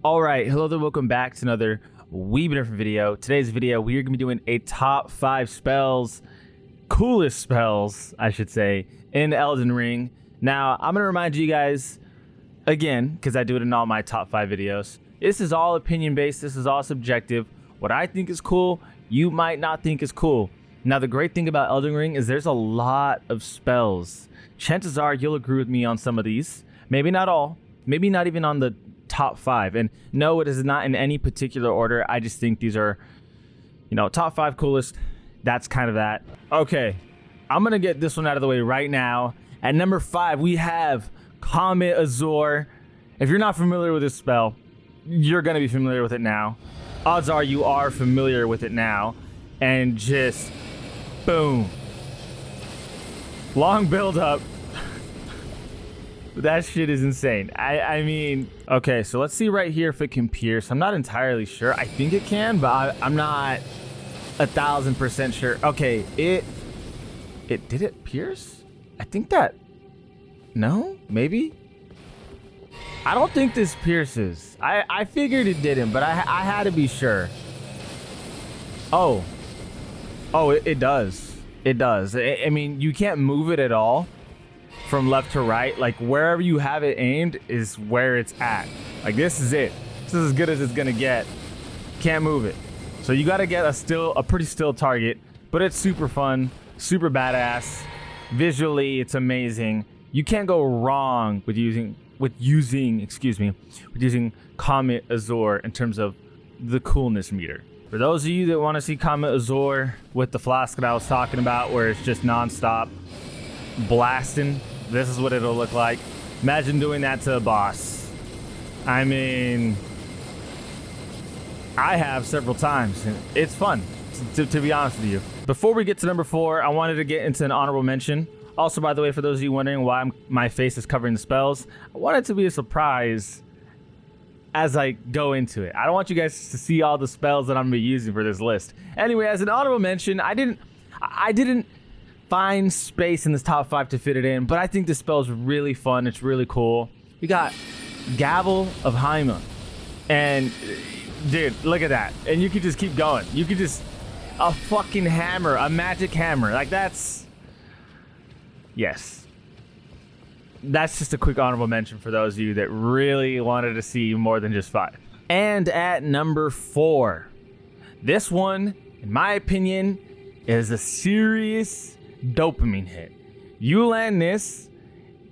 All right, hello there, welcome back to another wee bit different video. Today's video, we are gonna be doing a top 5 spells, coolest spells, I should say, in Elden Ring. Now, I'm gonna remind you guys, again, because I do it in all my top 5 videos, this is all opinion based, this is all subjective. What I think is cool, you might not think is cool. Now, the great thing about Elden Ring is there's a lot of spells. Chances are you'll agree with me on some of these, maybe not all, maybe not even on the top 5. And no, it is not in any particular order. I just think these are, top 5 coolest. That's kind of that. Okay, I'm gonna get this one out of the way right now. At number 5, we have Comet Azure. If you're not familiar with this spell, you're gonna be familiar with it now. Odds are you are familiar with it now. And just boom. Long build up. That shit is insane. I mean, okay, so let's see right here if it can pierce. I'm not entirely sure. I think it can, but I'm not 1000% sure. Okay, it did it pierce? I think that, no, maybe? I don't think this pierces. I figured it didn't, but I had to be sure. Oh, it does. It does. I mean, you can't move it at all from left to right. Like, wherever you have it aimed is where it's at. Like, this is it. This is as good as it's gonna get. Can't move it. So you gotta get a pretty still target, but it's super fun, super badass. Visually, it's amazing. You can't go wrong with using Comet Azure in terms of the coolness meter. For those of you that want to see Comet Azure with the flask that I was talking about, where it's just non-stop blasting, this is what it'll look like. Imagine doing that to a boss. I mean, I have several times. It's fun, to be honest with you. Before we get to number 4, I wanted to get into an honorable mention. Also, by the way, for those of you wondering why my face is covering the spells, I want it to be a surprise as I go into it. I don't want you guys to see all the spells that I'm gonna be using for this list. Anyway, as an honorable mention, I didn't find space in this top 5 to fit it in, but I think this spell is really fun. It's really cool. We got Gavel of Haima, and dude, look at that. And you could just keep going. You could just, a fucking hammer, a magic hammer. Like, that's, yes. That's just a quick honorable mention for those of you that really wanted to see more than just 5. And at number 4, this one, in my opinion, is a serious dopamine hit. You land this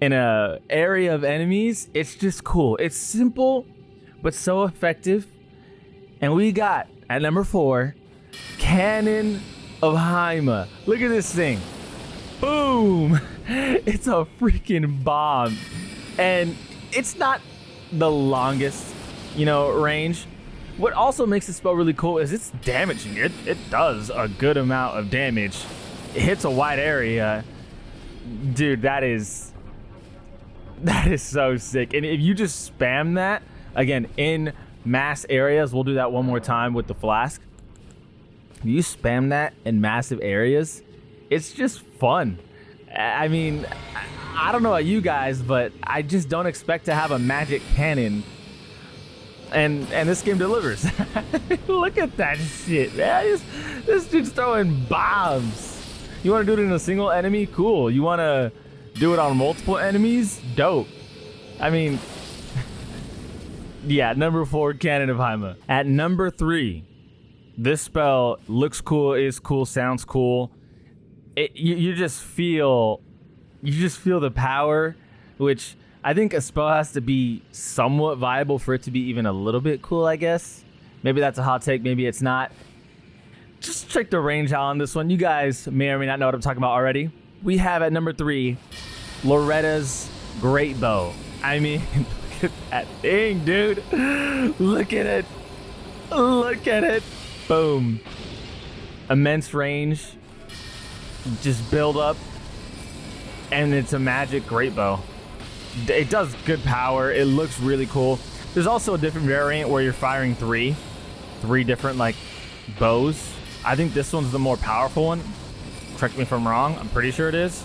in a area of enemies, it's just cool. It's simple, but so effective. And we got, at number 4, Cannon of Haima. Look at this thing. Boom! It's a freaking bomb. And it's not the longest, range. What also makes this spell really cool is it's damaging. It does a good amount of damage. It hits a wide area. Dude, that is so sick. And if you just spam that, again, in mass areas, we'll do that one more time with the flask. If you spam that in massive areas, it's just fun. I mean, I don't know about you guys, but I just don't expect to have a magic cannon. And this game delivers. Look at that shit, man. This dude's throwing bombs. You want to do it in a single enemy? Cool. You want to do it on multiple enemies? Dope. I mean, yeah, number 4, Cannon of Haima. At number 3, this spell looks cool, is cool, sounds cool. You just feel the power, which I think a spell has to be somewhat viable for it to be even a little bit cool, I guess. Maybe that's a hot take, maybe it's not. Just check the range out on this one. You guys may or may not know what I'm talking about already. We have at number 3, Loretta's Great Bow. I mean, look at that thing, dude. Look at it. Look at it. Boom. Immense range. Just build up. And it's a magic great bow. It does good power. It looks really cool. There's also a different variant where you're firing three different bows. I think this one's the more powerful one. Correct me if I'm wrong. I'm pretty sure it is.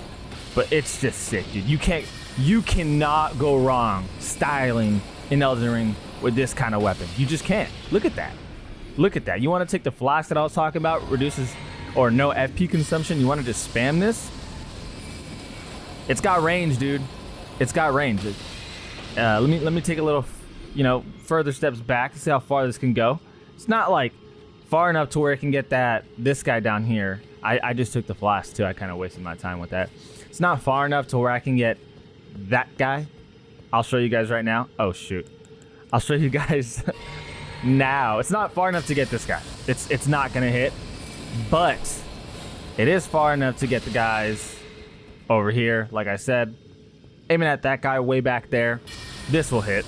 But it's just sick, dude. You cannot go wrong styling in Elden Ring with this kind of weapon. You just can't. Look at that. Look at that. You want to take the flask that I was talking about, reduces or no FP consumption. You want to just spam this. It's got range, dude. It's got range. Let me take a little, further steps back to see how far this can go. It's not like far enough to where it can get this guy down here. I just took the flask too. I kind of wasted my time with that. It's not far enough to where I can get that guy. I'll show you guys right now. Oh shoot. I'll show you guys now. It's not far enough to get this guy. It's not gonna hit, but it is far enough to get the guys over here. Like I said, aiming at that guy way back there, this will hit.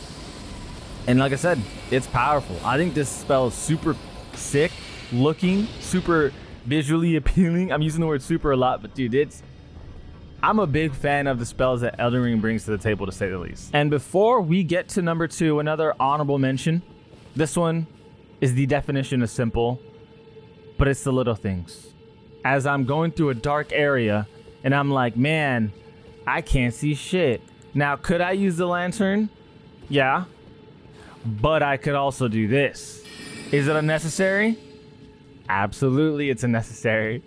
And like I said, it's powerful. I think this spell is super sick looking, super visually appealing. I'm using the word super a lot, but dude, I'm a big fan of the spells that Elden Ring brings to the table, to say the least. And before we get to number 2, another honorable mention. This one is the definition of simple, but it's the little things. As I'm going through a dark area and I'm like, man, I can't see shit. Now, could I use the lantern? Yeah. But I could also do this. Is it unnecessary? Absolutely, it's unnecessary.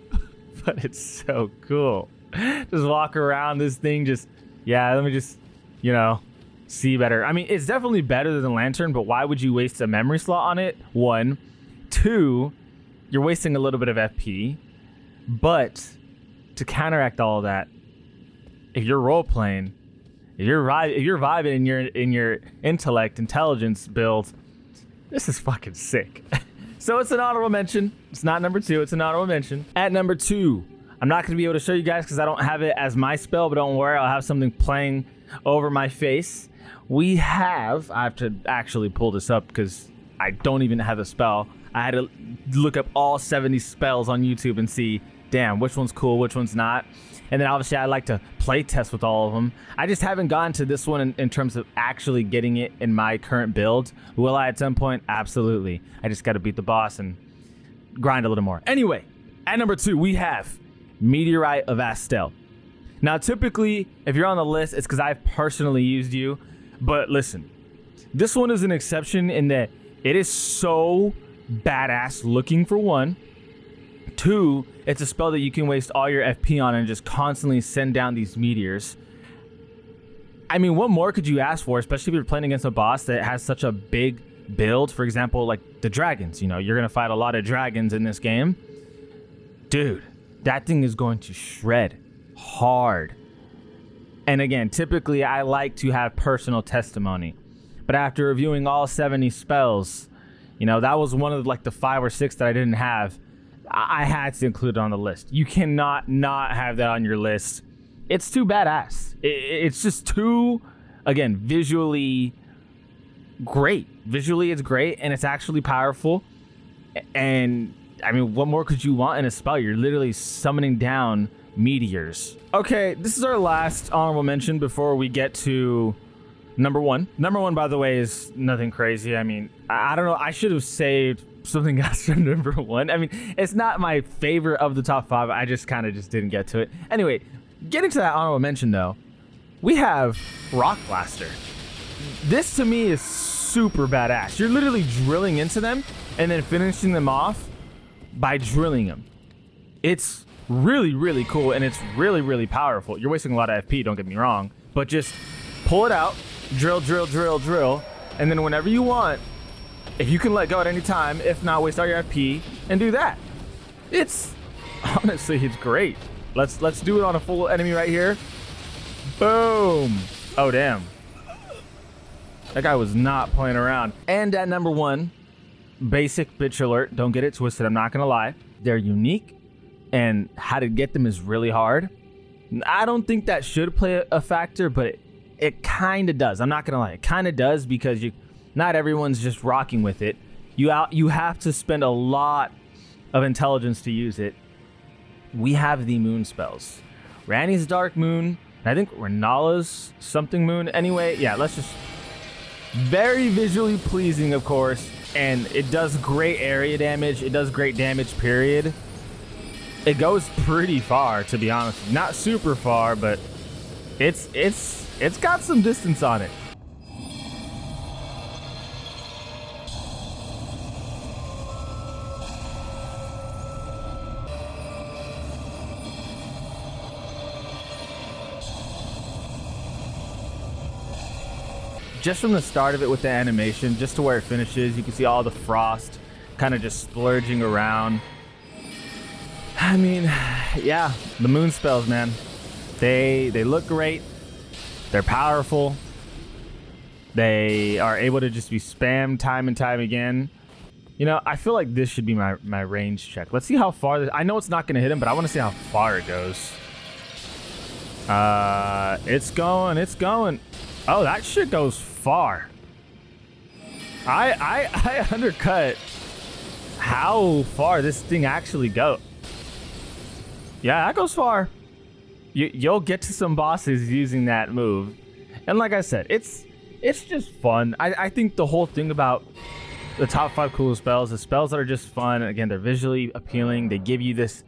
But it's so cool. Just walk around this thing, let me just, see better. I mean, it's definitely better than the lantern, but why would you waste a memory slot on it? 1. 2, you're wasting a little bit of FP. But to counteract all of that, if you're role playing, if you're vibing in your intelligence build, this is fucking sick. So it's an honorable mention. It's not number 2. It's an honorable mention. At number 2, I'm not going to be able to show you guys because I don't have it as my spell, but don't worry, I'll have something playing over my face. I have to actually pull this up because I don't even have a spell. I had to look up all 70 spells on YouTube and see, damn, which one's cool, which one's not. And then obviously I like to play test with all of them. I just haven't gotten to this one in terms of actually getting it in my current build. Will I at some point? Absolutely. I just got to beat the boss and grind a little more. Anyway, at number 2, we have Meteorite of Astel. Now, typically, if you're on the list, it's because I've personally used you. But listen, this one is an exception in that it is so badass looking, for 1. 2, it's a spell that you can waste all your FP on and just constantly send down these meteors. I mean, what more could you ask for, especially if you're playing against a boss that has such a big build? For example, like the dragons. You're going to fight a lot of dragons in this game. Dude, that thing is going to shred hard. And again, typically I like to have personal testimony. But after reviewing all 70 spells, that was one of the 5 or 6 that I didn't have. I had to include it on the list. You cannot not have that on your list. It's too badass. It's just too, again, visually great. Visually, it's great, and it's actually powerful. And, I mean, what more could you want in a spell? You're literally summoning down meteors. Okay, this is our last honorable mention before we get to number 1. Number 1, by the way, is nothing crazy. I mean, I don't know. I should have saved something else for number 1. I mean, it's not my favorite of the top 5. I just kind of didn't get to it. Anyway, getting to that honorable mention though, we have Rock Blaster. This to me is super badass. You're literally drilling into them and then finishing them off by drilling them. It's really, really cool, and it's really, really powerful. You're wasting a lot of FP, don't get me wrong, but just pull it out, drill, drill, drill, drill, and then whenever you want, if you can let go at any time, if not, waste all your FP and do that. It's honestly, it's great. Let's do it on a full enemy right here. Boom. Oh, damn. That guy was not playing around. And at number 1, basic bitch alert. Don't get it twisted. I'm not going to lie. They're unique, and how to get them is really hard. I don't think that should play a factor, but it kind of does. I'm not going to lie. It kind of does because not everyone's just rocking with it. You have to spend a lot of intelligence to use it. We have the moon spells. Ranni's Dark Moon, and I think Renala's something moon. Anyway, yeah, let's just... Very visually pleasing, of course, and it does great area damage. It does great damage, period. It goes pretty far, to be honest. Not super far, but it's got some distance on it. just from the start of it with the animation, just to where it finishes, you can see all the frost kind of just splurging around. I mean, yeah, the moon spells, man. They look great. They're powerful. They are able to just be spammed time and time again. You know, I feel like this should be my range check. Let's see how far this... I know it's not going to hit him, but I want to see how far it goes. It's going. Oh, that shit goes far. I undercut how far this thing actually goes. Yeah, that goes far. You'll get to some bosses using that move. And like I said, it's just fun. I think the whole thing about the top 5 coolest spells is spells that are just fun. Again, they're visually appealing. They give you this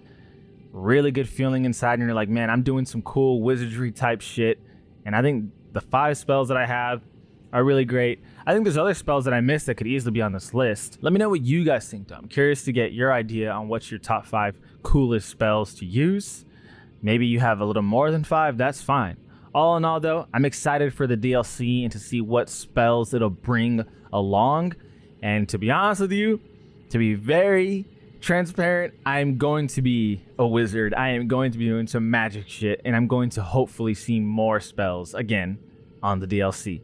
really good feeling inside, and you're like, man, I'm doing some cool wizardry type shit. And I think the 5 spells that I have are really great. I think there's other spells that I missed that could easily be on this list. Let me know what you guys think, though. I'm curious to get your idea on what's your top 5 coolest spells to use. Maybe you have a little more than 5. That's fine. All in all, though, I'm excited for the DLC and to see what spells it'll bring along. And to be honest with you, to be very transparent, I'm going to be a wizard. I am going to be doing some magic shit, and I'm going to hopefully see more spells again on the DLC.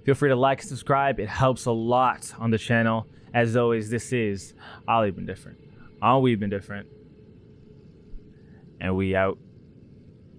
Feel free to like and subscribe. It helps a lot on the channel. As always, this is We've Been Different. And we out.